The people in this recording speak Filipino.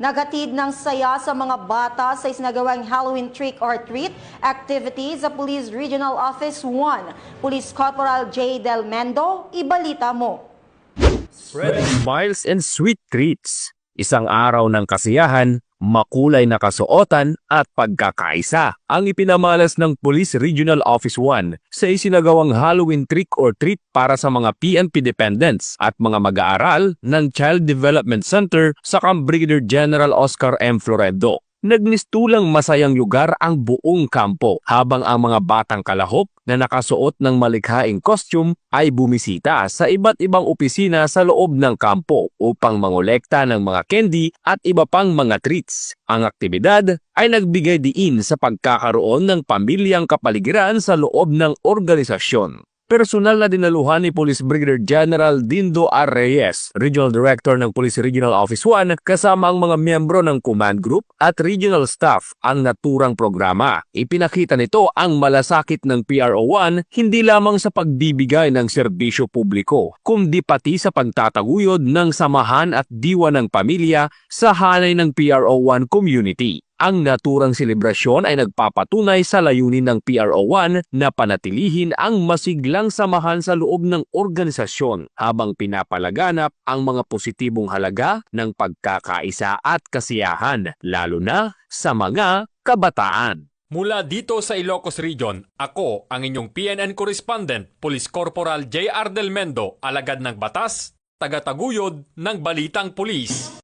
Naghatid ng saya sa mga bata sa isinagawang Halloween trick or treat activities sa Police Regional Office 1. Police Corporal J. Del Mendo, ibalita mo. Smiles and sweet treats. Isang araw ng kasiyahan, makulay na kasuotan at pagkakaisa ang ipinamalas ng Police Regional Office 1 sa isinagawang Halloween trick or treat para sa mga PNP dependents at mga mag-aaral ng Child Development Center sa Brigadier General Oscar M. Floredo. Nagmistulang masayang lugar ang buong kampo habang ang mga batang kalahok na nakasuot ng malikhaing costume ay bumisita sa iba't ibang opisina sa loob ng kampo upang mangolekta ng mga candy at iba pang mga treats. Ang aktibidad ay nagbigay diin sa pagkakaroon ng pamilyang kapaligiran sa loob ng organisasyon. Personal na dinaluhan ni Police Brigadier General Dindo R. Reyes, Regional Director ng Police Regional Office 1, kasama ang mga miyembro ng Command Group at Regional Staff ang naturang programa. Ipinakita nito ang malasakit ng PRO1 hindi lamang sa pagbibigay ng serbisyo publiko, kundi pati sa pagtataguyod ng samahan at diwa ng pamilya sa hanay ng PRO1 community. Ang naturang selebrasyon ay nagpapatunay sa layunin ng PRO1 na panatilihin ang masiglang samahan sa loob ng organisasyon habang pinapalaganap ang mga positibong halaga ng pagkakaisa at kasiyahan, lalo na sa mga kabataan. Mula dito sa Ilocos Region, ako ang inyong PNN correspondent, Police Corporal J.R. Del Mendo, alagad ng batas, tagataguyod ng Balitang Pulis.